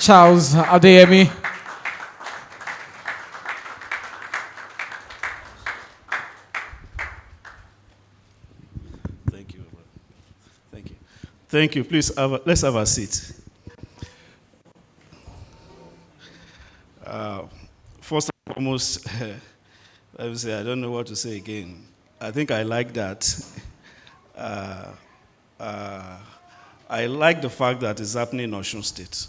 Charles Adeyemi. Thank you. Thank you. Thank you. Please, let's have a seat. First and foremost, let me say, I don't know what to say again. I think I like that. I like the fact that it's happening in Osun State.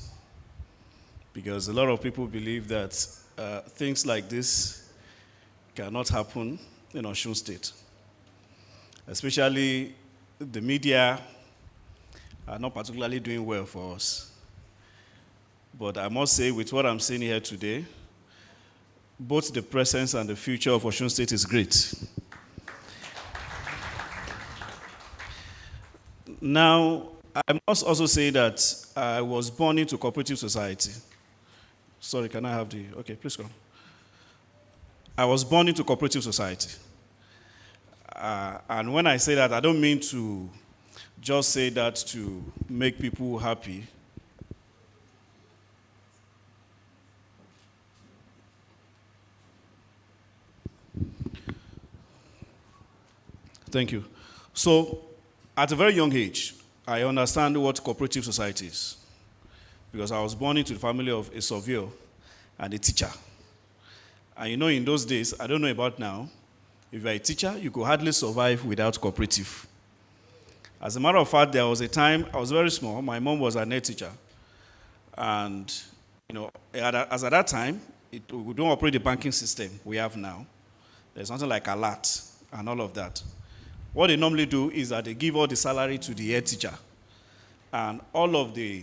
Because a lot of people believe that things like this cannot happen in Osun State. Especially the media are not particularly doing well for us. But I must say, with what I'm seeing here today, both the presence and the future of Osun State is great. Now, I must also say that I was born into cooperative society. Sorry, can I have the, okay, please come. I was born into cooperative society. And when I say that, I don't mean to just say that to make people happy. Thank you. So, at a very young age, I understand what cooperative society is. Because I was born into the family of a surveyor and a teacher. And you know, in those days, I don't know about now, if you're a teacher, you could hardly survive without cooperative. As a matter of fact, there was a time, I was very small, my mom was a net teacher. And, you know, as at that time, we don't operate the banking system we have now. There's something like alert and all of that. What they normally do is that they give all the salary to the head teacher. And all of the,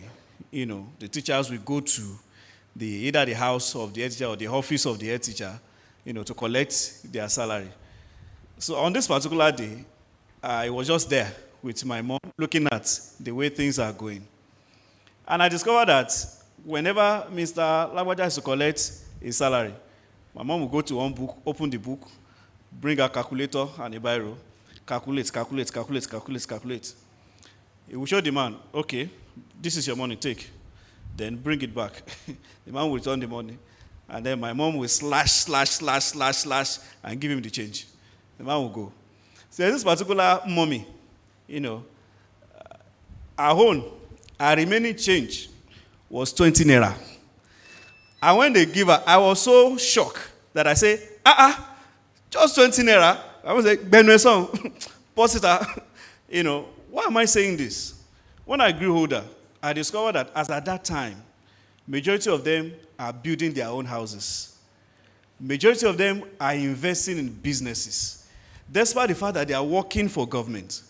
you know, the teachers will go to either the house of the head teacher or the office of the head teacher, you know, to collect their salary. So on this particular day, I was just there with my mom looking at the way things are going. And I discovered that whenever Mr. Lagwaja has to collect his salary, my mom will go to one book, open the book, bring a calculator and a biro, calculate. He will show the man, okay, this is your money, take. Then bring it back. The man will return the money. And then my mom will slash, and give him the change. The man will go. So there's this particular mommy, you know, her remaining change was 20 naira. And when they give her, I was so shocked that I say, just 20 naira. I was like, Benweson, Posita, you know, why am I saying this? When I grew older, I discovered that as at that time, majority of them are building their own houses. Majority of them are investing in businesses. Despite the fact that they are working for government.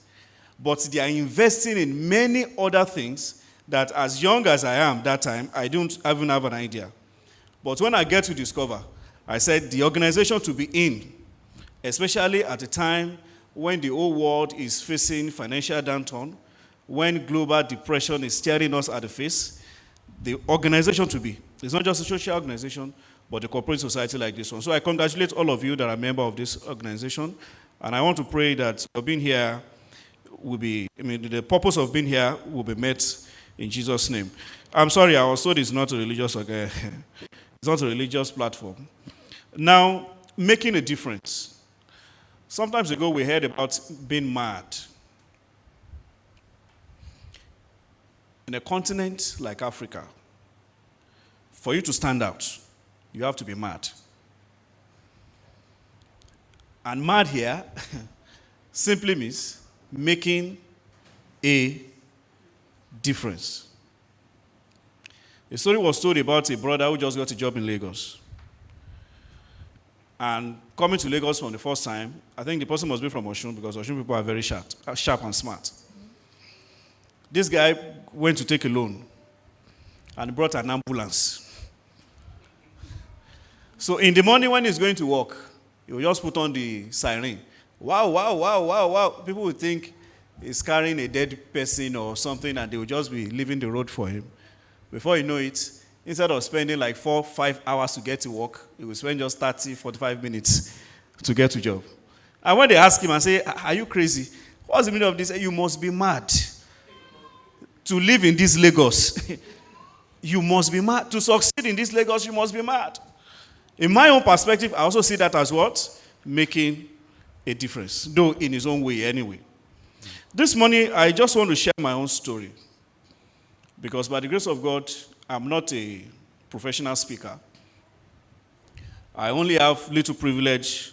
But they are investing in many other things that as young as I am that time, I don't even have an idea. But when I get to discover, I said the organization to be in, especially at a time when the whole world is facing financial downturn, when global depression is staring us at the face, the organization to be. It's not just a social organization, but a corporate society like this one. So I congratulate all of you that are members of this organization. And I want to pray that your being here will be, the purpose of being here will be met in Jesus' name. I'm sorry, I was told it's not a religious, it's not a religious platform. Now, making a difference. Sometimes ago we heard about being mad. In a continent like Africa, for you to stand out, you have to be mad. And mad here simply means making a difference. A story was told about a brother who just got a job in Lagos. And coming to Lagos for the first time, I think the person must be from Osun because Osun people are very sharp and smart. This guy went to take a loan and brought an ambulance. So in the morning when he's going to work, he will just put on the siren. Wow. People will think he's carrying a dead person or something and they will just be leaving the road for him. Before you know it, instead of spending like 4-5 hours to get to work, he will spend just 30-45 minutes to get to job. And when they ask him and say, are you crazy? What's the meaning of this? You must be mad to live in this Lagos. You must be mad. To succeed in this Lagos, you must be mad. In my own perspective, I also see that as what? Making a difference, though in his own way anyway. This morning, I just want to share my own story. Because by the grace of God, I'm not a professional speaker. I only have little privilege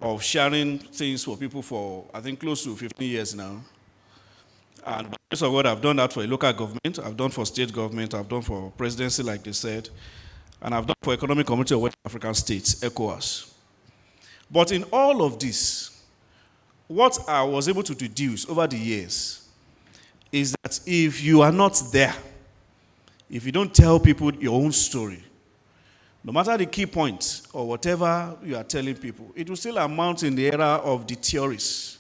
of sharing things for people for, I think, close to 15 years now. And by the grace of God, I've done that for a local government, I've done for state government, I've done for presidency, like they said, and I've done for Economic Community of West African States, ECOWAS. But in all of this, what I was able to deduce over the years is that if you are not there, if you don't tell people your own story, no matter the key points or whatever you are telling people, it will still amount in the era of the theorists.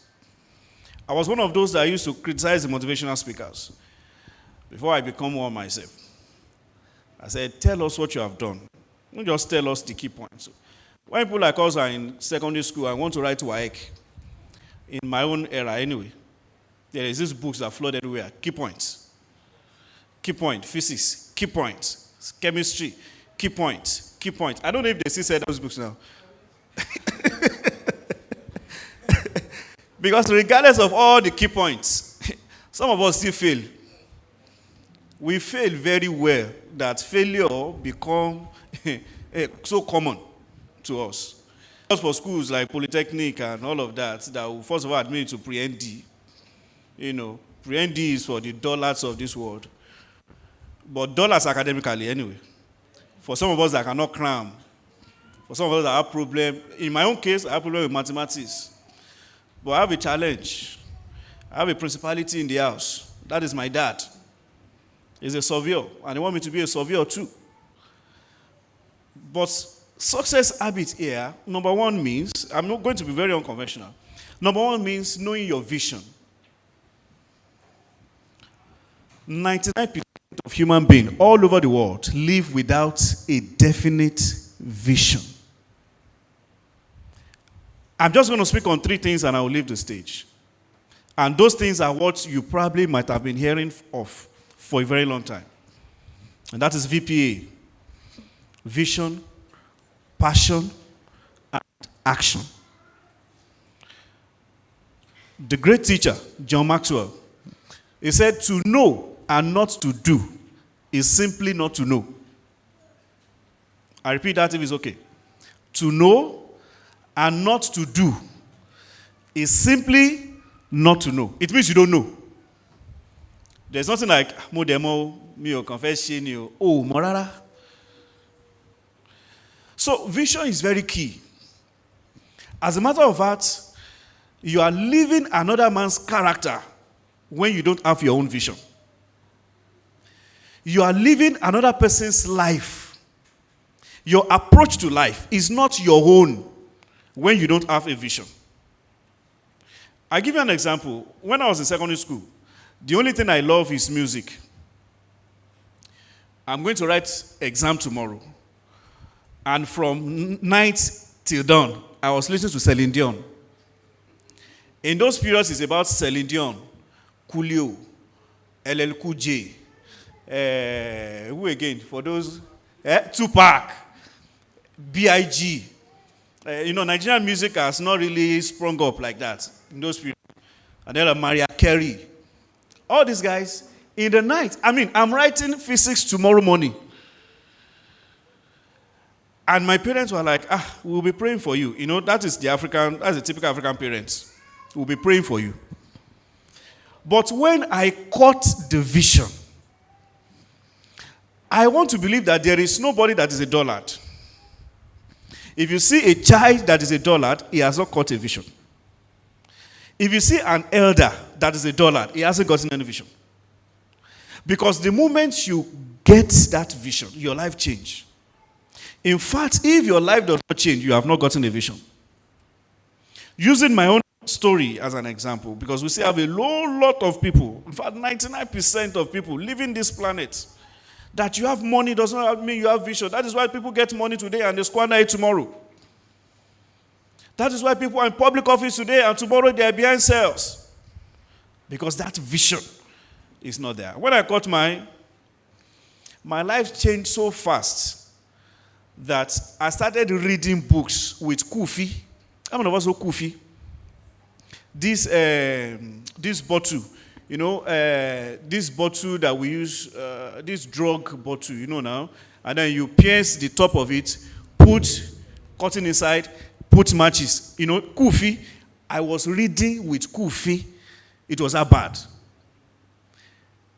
I was one of those that used to criticize the motivational speakers before I become one myself. I said, tell us what you have done. Don't just tell us the key points. When people like us are in secondary school and want to write WAEC, in my own era anyway, there is these books that flood everywhere. Key points. Key point, physics. Key points, chemistry. Key points. Key points. I don't know if they still sell those books now. Because regardless of all the key points, some of us still fail. We fail very well that failure become so common to us. Just for schools like Polytechnic and all of that, that will first of all admit to pre-ND. You know, pre-ND is for the dollars of this world. But dollars academically anyway. For some of us that cannot cram, for some of us that have problem, in my own case, I have problem with mathematics. But I have a challenge. I have a principality in the house. That is my dad. He's a surveyor, and they want me to be a surveyor too. But success habit here, number one means, I'm not going to be very unconventional. Number one means knowing your vision. 99% of human beings all over the world live without a definite vision. I'm just going to speak on 3 things and I will leave the stage. And those things are what you probably might have been hearing of for a very long time. And that is VPA. Vision, passion, and action. The great teacher, John Maxwell, he said, to know and not to do is simply not to know. I repeat that if it's okay. To know and not to do is simply not to know. It means you don't know. There's nothing like mo demo, me o confess you, oh morara. So vision is very key. As a matter of fact, you are living another man's character when you don't have your own vision. You are living another person's life. Your approach to life is not your own when you don't have a vision. I'll give you an example. When I was in secondary school, the only thing I love is music. I'm going to write exam tomorrow. And from night till dawn, I was listening to Celine Dion. In those periods, it's about Celine Dion, Coolio, LL Cool J. Who again? For those? Tupac, B.I.G. Nigerian music has not really sprung up like that in those periods. And then Mariah Carey. All these guys, in the night. I'm writing physics tomorrow morning. And my parents were like, we'll be praying for you. That's the typical African parents. We'll be praying for you. But when I caught the vision, I want to believe that there is nobody that is a dullard. If you see a child that is a dullard, he has not caught a vision. If you see an elder that is a dullard, he hasn't gotten any vision. Because the moment you get that vision, your life changes. In fact, if your life does not change, you have not gotten a vision. Using my own story as an example, because we still have a lot of people, in fact 99% of people living this planet, that you have money does not mean you have vision. That is why people get money today and they squander it tomorrow. That is why people are in public office today and tomorrow they are behind sales. Because that vision is not there. When I got my my life changed so fast that I started reading books with Kufi. How many of us know Kufi? This bottle, this bottle that we use, this drug bottle, now, and then you pierce the top of it, put cotton inside, put matches. Kufi. I was reading with Kufi. It was that bad.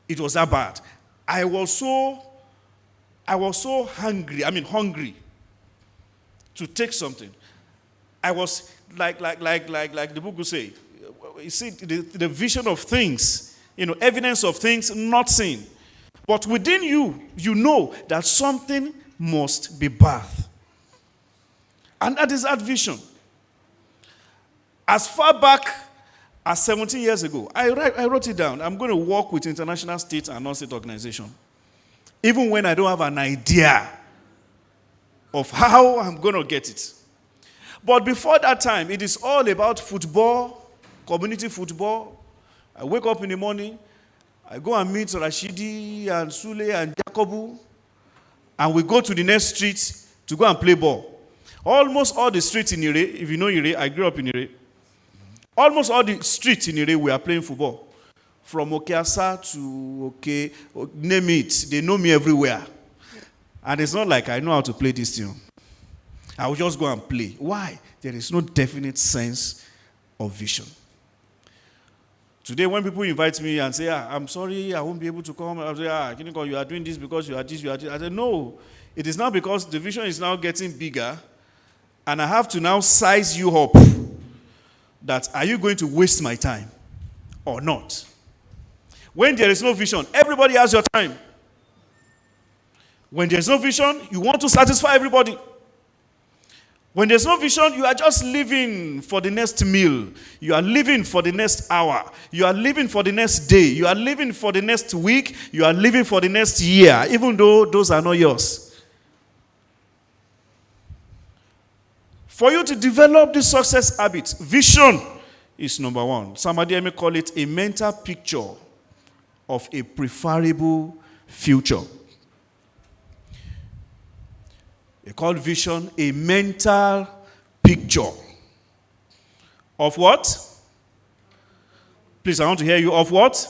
It was that bad. I was so hungry to take something. I was like the book would say, you see the vision of things, evidence of things not seen. But within you, you know that something must be birthed. And that is that vision. As far back as 17 years ago, I wrote it down. I'm going to work with international state and non-state organization. Even when I don't have an idea of how I'm going to get it. But before that time, it is all about football, community football. I wake up in the morning, I go and meet Rashidi and Sule and Jacobu, and we go to the next street to go and play ball. Almost all the streets in Ire, if you know Ire, I grew up in Ire. Almost all the streets in Ire, we are playing football. From Okeasa to name it. They know me everywhere. And it's not like I know how to play this thing. I will just go and play. Why? There is no definite sense of vision. Today, when people invite me and say, I'm sorry, I won't be able to come. I say, you are doing this because you are this, you are this. I say, no. It is now because the vision is now getting bigger. And I have to now size you up. That are you going to waste my time or not? When there is no vision, everybody has your time. When there is no vision, you want to satisfy everybody. When there's no vision, you are just living for the next meal. You are living for the next hour. You are living for the next day. You are living for the next week. You are living for the next year, even though those are not yours. For you to develop this success habit, vision is number one. Somebody may call it a mental picture of a preferable future. They call vision a mental picture of what? Please, I want to hear you. Of what?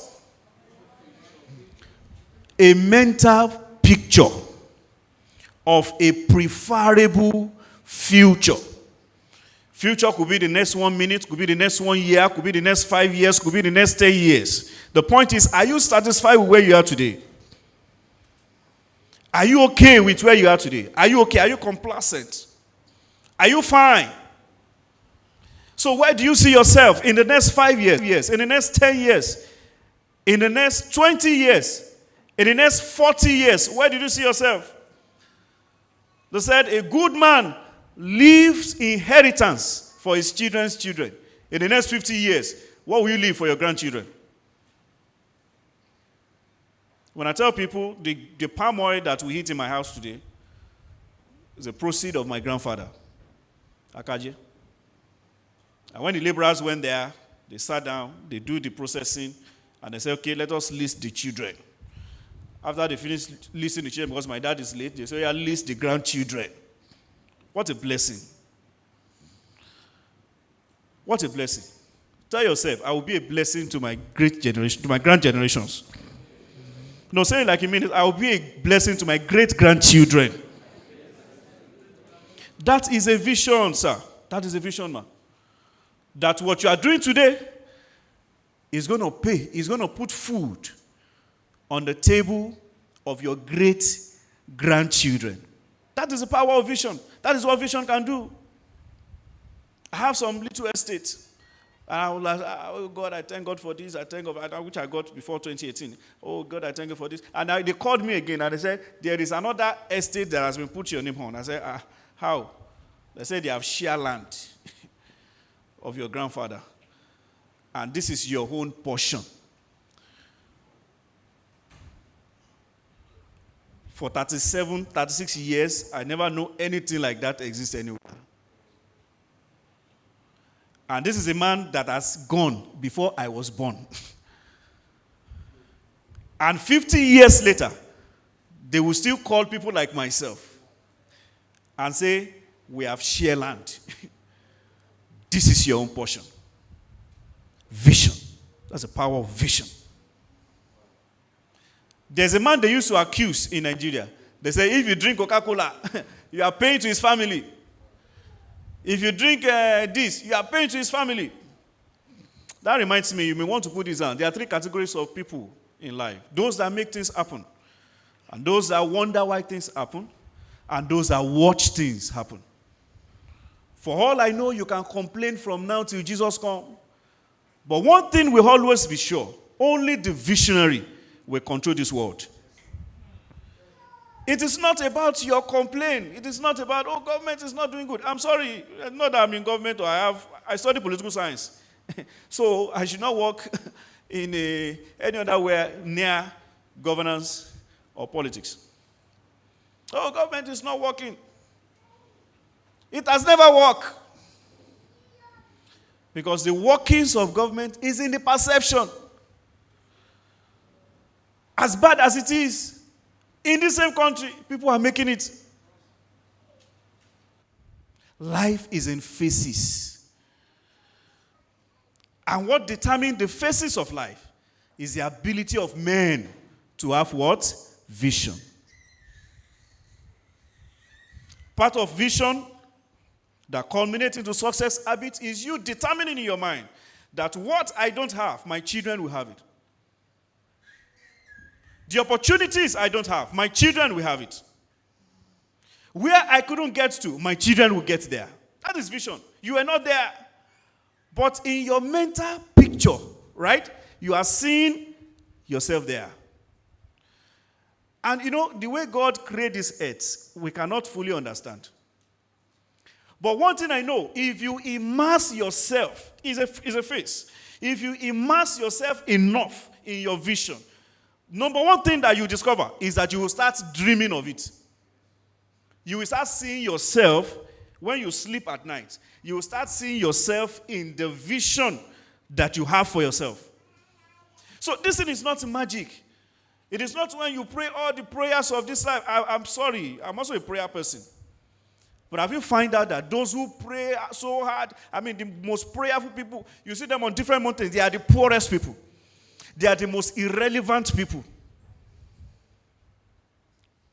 A mental picture of a preferable future. Future could be the next 1 minute, could be the next 1 year, could be the next 5 years, could be the next 10 years. The point is, are you satisfied with where you are today? Are you okay with where you are today? Are you okay? Are you complacent? Are you fine? So where do you see yourself in the next 5 years, in the next 10 years, in the next 20 years, in the next 40 years? Where did you see yourself? They said a good man leaves inheritance for his children's children. In the next 50 years, what will you leave for your grandchildren? When I tell people the palm oil that we eat in my house today is a proceed of my grandfather, Akaje. And when the laborers went there, they sat down, they do the processing, and they say, okay, let us list the children. After they finish listing the children, because my dad is late, they say, yeah, list the grandchildren. What a blessing. What a blessing. Tell yourself, I will be a blessing to my great generation, to my grand generations. No, say it like a minute. I will be a blessing to my great-grandchildren. That is a vision, sir. That is a vision, man. That what you are doing today is going to pay, is going to put food on the table of your great-grandchildren. That is the power of vision. That is what vision can do. I have some little estate. And I was like, oh God, I thank God for this. I thank God, which I got before 2018. Oh God, I thank you for this. And they called me again and they said, there is another estate that has been put your name on. I said, how? They said they have share land of your grandfather. And this is your own portion. For 36 years, I never know anything like that exists anywhere. And this is a man that has gone before I was born. And 50 years later, they will still call people like myself and say, we have share land. This is your own portion. Vision. That's the power of vision. There's a man they used to accuse in Nigeria. They say, if you drink Coca-Cola, you are paying to his family. If you drink this, you are paying to his family. That reminds me, you may want to put this down. There are 3 categories of people in life. Those that make things happen, and those that wonder why things happen, and those that watch things happen. For all I know, you can complain from now till Jesus comes. But one thing will always be sure, only the visionary will control this world. It is not about your complaint. It is not about, oh, government is not doing good. I'm sorry, not that I'm in government or I study political science. So I should not work in any other way near governance or politics. Oh, government is not working. It has never worked. Because the workings of government is in the perception. As bad as it is, in the same country, people are making it. Life is in phases. And what determines the phases of life is the ability of men to have what? Vision. Part of vision that culminates into success habit is you determining in your mind that what I don't have, my children will have it. The opportunities I don't have, my children will have it. Where I couldn't get to, my children will get there. That is vision. You are not there. But in your mental picture, right, you are seeing yourself there. And you know, the way God created this earth, we cannot fully understand. But one thing I know, if you immerse yourself, is a phase. If you immerse yourself enough in your vision, number one thing that you discover is that you will start dreaming of it. You will start seeing yourself when you sleep at night. You will start seeing yourself in the vision that you have for yourself. So this thing is not magic. It is not when you pray all the prayers of this life. I'm sorry, I'm also a prayer person. But have you found out that those who pray so hard, the most prayerful people, you see them on different mountains, they are the poorest people. They are the most irrelevant people.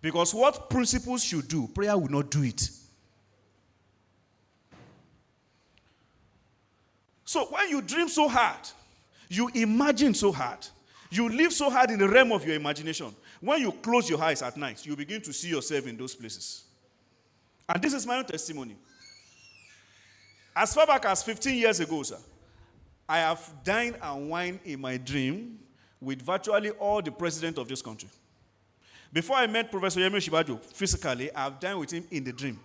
Because what principles should do, prayer will not do it. So when you dream so hard, you imagine so hard, you live so hard in the realm of your imagination, when you close your eyes at night, you begin to see yourself in those places. And this is my own testimony. As far back as 15 years ago, sir, I have dined and wined in my dream with virtually all the presidents of this country. Before I met Professor Yemi Osinbajo physically, I've dined with him in the dream.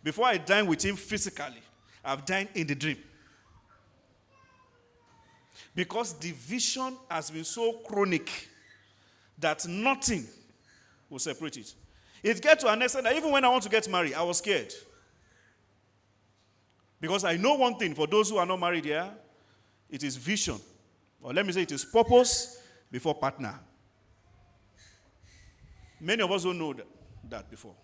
Before I dined with him physically, I've dined in the dream. Because the vision has been so chronic that nothing will separate it. It gets to an extent that even when I want to get married, I was scared. Because I know one thing, for those who are not married here, it is vision. Or let me say it is purpose before partner. Many of us don't know that before.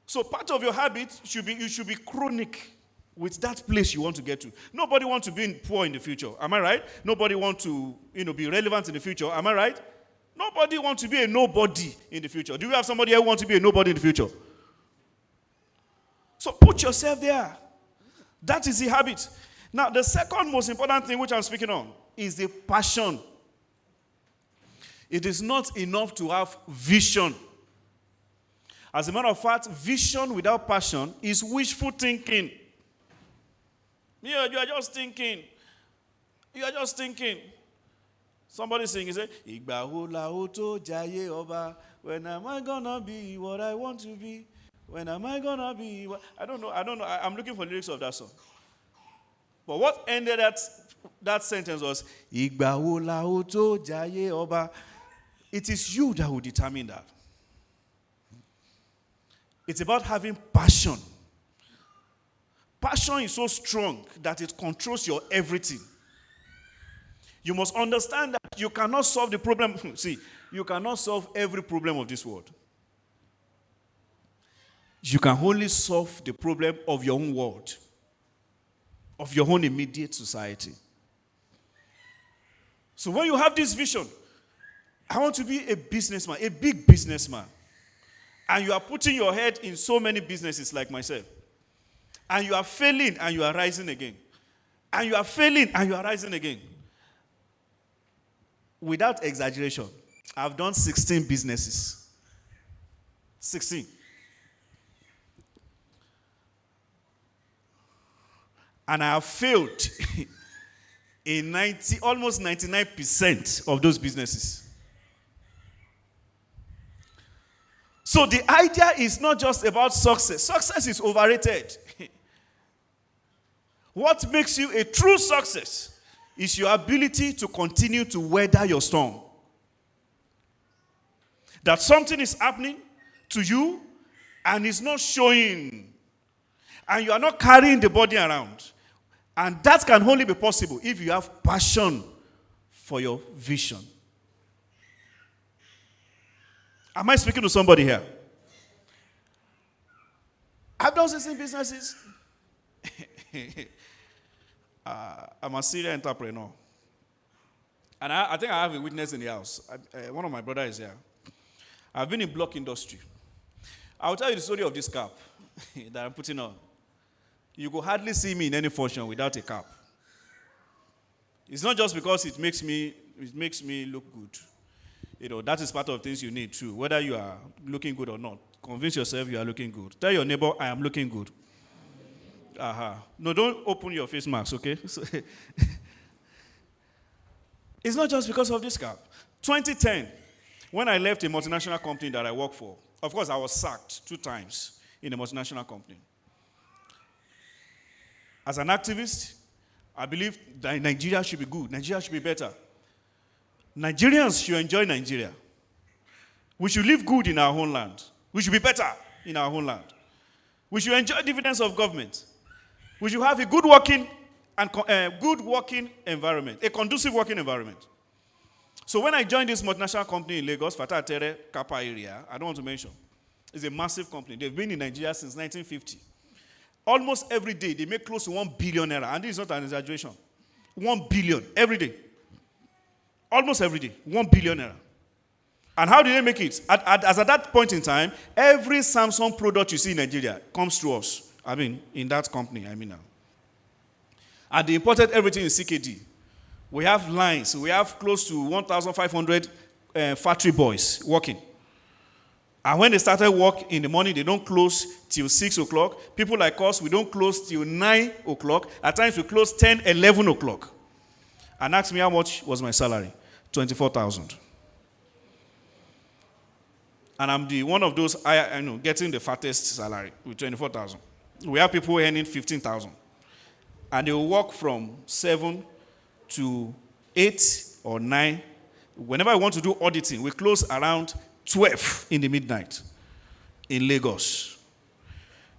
So part of your habit you should be chronic with that place you want to get to. Nobody wants to be poor in the future. Am I right? Nobody wants to be relevant in the future. Am I right? Nobody wants to be a nobody in the future. Do you have somebody who wants to be a nobody in the future? So put yourself there. That is the habit. Now, the second most important thing which I'm speaking on is the passion. It is not enough to have vision. As a matter of fact, vision without passion is wishful thinking. You are just thinking. You are just thinking. Somebody singing, say, Igba wo la o to jaye oba. When am I gonna be what I want to be? When am I gonna be what... I don't know. I'm looking for lyrics of that song. But what ended that sentence was, Igba wo la o to jaye oba. It is you that will determine that. It's about having passion. Passion is so strong that it controls your everything. You must understand that you cannot solve the problem. See, You cannot solve every problem of this world. You can only solve the problem of your own world, of your own immediate society. So when you have this vision, I want to be a businessman, a big businessman, and you are putting your head in so many businesses like myself, and you are failing and you are rising again, and you are failing and you are rising again. Without exaggeration, I've done 16 businesses. 16. And I have failed in almost 99% of those businesses. So the idea is not just about success. Success is overrated. What makes you a true success is your ability to continue to weather your storm. That something is happening to you and it's not showing. And you are not carrying the body around. And that can only be possible if you have passion for your vision. Am I speaking to somebody here? I've done 16 businesses. I'm a serial entrepreneur. And I think I have a witness in the house. One of my brothers is here. I've been in block industry. I'll tell you the story of this cap that I'm putting on. You could hardly see me in any function without a cap. It's not just because it makes me look good. You know, that is part of things you need too. Whether you are looking good or not, convince yourself you are looking good. Tell your neighbor, I am looking good. No, don't open your face mask, okay? It's not just because of this cap. 2010, when I left a multinational company that I worked for, of course, I was sacked 2 times in a multinational company. As an activist, I believe that Nigeria should be good. Nigeria should be better. Nigerians should enjoy Nigeria. We should live good in our own land. We should be better in our own land. We should enjoy dividends of government. We should have a good working environment, a conducive working environment. So when I joined this multinational company in Lagos, Fatah Tere, Kappa area, I don't want to mention, it's a massive company. They've been in Nigeria since 1950. Almost every day, they make close to 1 billion naira. And this is not an exaggeration. 1 billion every day. Almost every day, 1 billion naira. And how do they make it? As at that point in time, every Samsung product you see in Nigeria comes to us. I mean, in that company, now. And they imported everything in CKD. We have lines. We have close to 1,500 factory boys working. And when they started work in the morning, they don't close till 6 o'clock. People like us, we don't close till 9 o'clock. At times, we close 10, 11 o'clock. And asked me how much was my salary. 24,000. And I'm one of those, getting the fattest salary with 24,000. We have people earning 15,000. And they will work from 7 to 8 or 9. Whenever I want to do auditing, we close around 12 in the midnight in Lagos.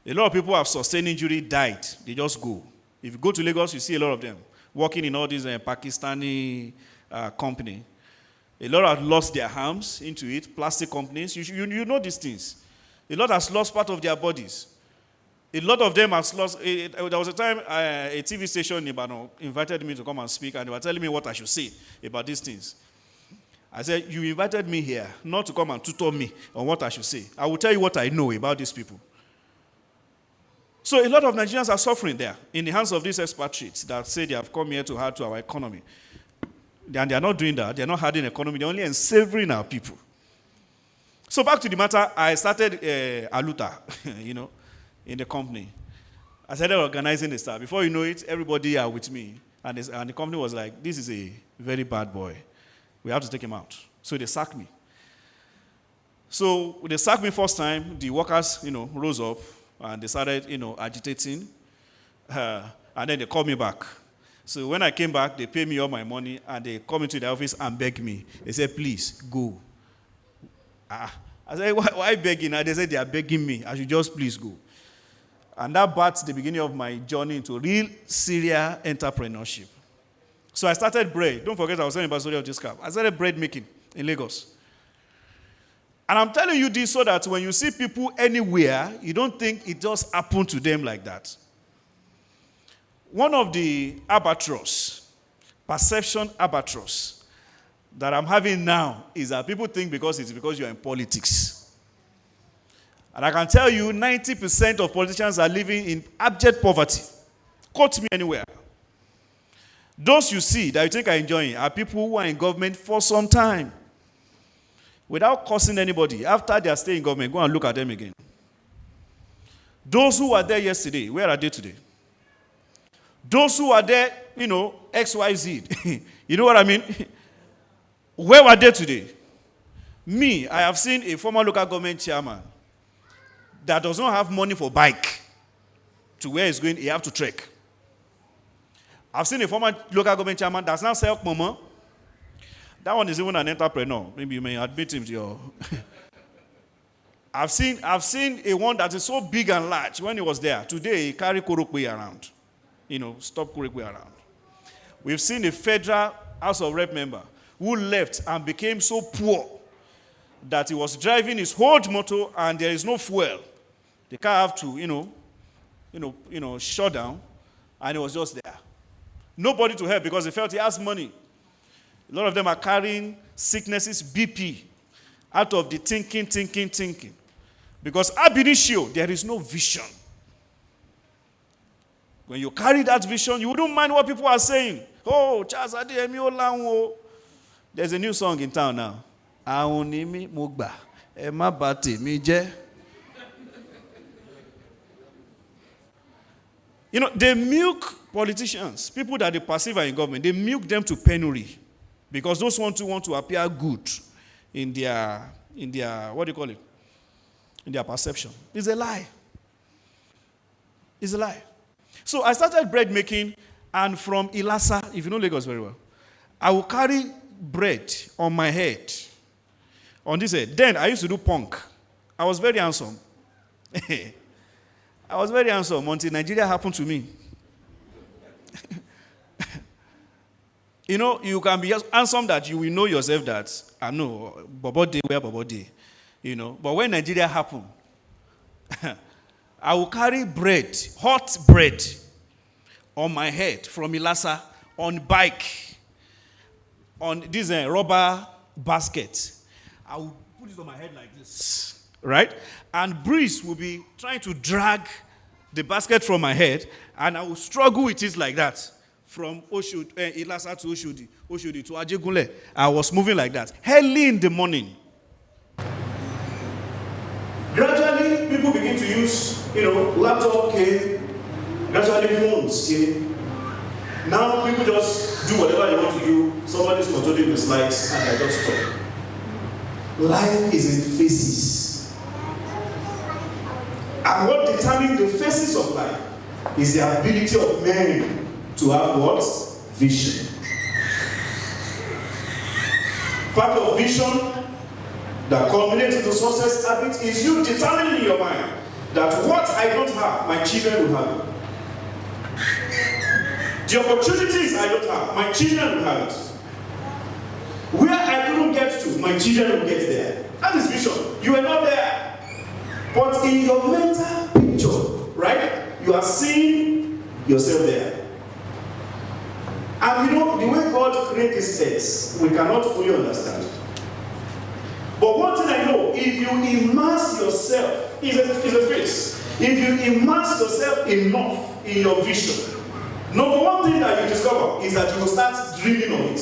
A lot of people have sustained injury, died. They just go. If you go to Lagos, you see a lot of them working in all these Pakistani company. A lot have lost their arms into it, plastic companies. You know these things. A lot has lost part of their bodies. A lot of them has lost. There was a time a TV station in Ibadan invited me to come and speak, and they were telling me what I should say about these things. I said, you invited me here not to come and tutor me on what I should say. I will tell you what I know about these people. So a lot of Nigerians are suffering there in the hands of these expatriates that say they have come here to add to our economy. And they are not doing that. They are not adding economy. They are only enslaving our people. So back to the matter, I started Aluta, in the company. I started organizing the staff. Before you know it, everybody are with me. And the company was like, this is a very bad boy. We have to take him out. So they sacked me. So they sacked me first time. The workers, rose up and they started, agitating. And then they called me back. So when I came back, they paid me all my money and they come into the office and begged me. They said, please, go. I said, why begging? And they said, they are begging me. I should just please go. And that marked the beginning of my journey into real serial entrepreneurship. So I started bread. Don't forget I was telling about the story of this cap. I started bread making in Lagos. And I'm telling you this so that when you see people anywhere, you don't think it just happened to them like that. One of the albatross, perception albatross, that I'm having now is that people think because you're in politics. And I can tell you 90% of politicians are living in abject poverty. Quote me anywhere. Those you see that you think are enjoying are people who are in government for some time. Without cursing anybody, after they are staying in government, go and look at them again. Those who were there yesterday, where are they today? Those who are there, XYZ. You know what I mean? Where were they today? Me, I have seen a former local government chairman that does not have money for bike to where he's going, he have to trek. I've seen a former local government chairman that's now sell mama. That one is even an entrepreneur. Maybe you may admit him to your... I've seen a one that is so big and large when he was there. Today, he carry Korokwe around. Stop Korokwe around. We've seen a federal House of Rep member who left and became so poor that he was driving his whole motor and there is no fuel. The car have to, shut down, and he was just there. Nobody to help because he felt he has money. A lot of them are carrying sicknesses, BP, out of the thinking. Because ab initio, there is no vision. When you carry that vision, you wouldn't mind what people are saying. Oh, Charles Adeyemi Olanwo. There's a new song in town now. Aunimi Mugba. Emma Bati Mije. They milk politicians, people that they perceive are in government, they milk them to penury. Because those want to appear good in their what do you call it? In their perception. It's a lie. It's a lie. So I started bread making, and from Ilasa, if you know Lagos very well, I will carry bread on my head. On this head. Then I used to do punk. I was very handsome. I was very handsome until Nigeria happened to me. You can be handsome that you will know yourself that, I know, Bobo Day, where Bobo Day. But when Nigeria happened, I will carry bread, hot bread, on my head from Ilasa, on bike, on this rubber basket. I will put it on my head like this, right? And breeze will be trying to drag the basket from my head, and I will struggle with it like that. From Ilasa to Oshodi to Ajegunle. I was moving like that. Early in the morning. Gradually, people begin to use, laptop came. Gradually, phones came. Now, people just do whatever they want to do. Somebody's controlling the slides, and I just stop. Life is in phases. And what determines the phases of life is the ability of men to have what? Vision. Part of vision that culminates into success habit is you determining in your mind that what I don't have, my children will have it. The opportunities I don't have, my children will have it. Where I couldn't get to, my children will get there. That is vision. You are not there. But in your mental picture, right, you are seeing yourself there. And the way God created this earth, we cannot fully understand. But one thing I know, if you immerse yourself, it's a phrase. If you immerse yourself enough in your vision, number one thing that you discover is that you will start dreaming of it.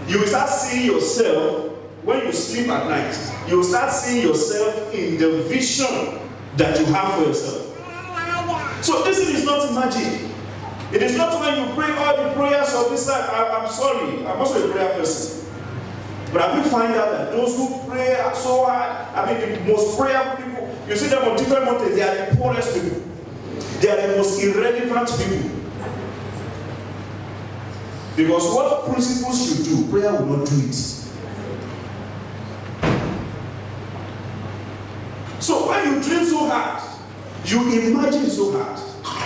You will start seeing yourself when you sleep at night. You will start seeing yourself in the vision that you have for yourself. So this is not magic. It is not when you pray all the prayers of this life. I'm sorry, I'm also a prayer person. But have you find out that those who pray so hard, the most prayerful people, you see them on different mountains, they are the poorest people. They are the most irrelevant people. Because what principles should do, prayer will not do it. So when you dream so hard, you imagine so hard,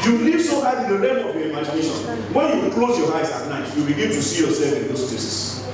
you live so hard in the realm of your imagination. When you close your eyes at night, you begin to see yourself in those places.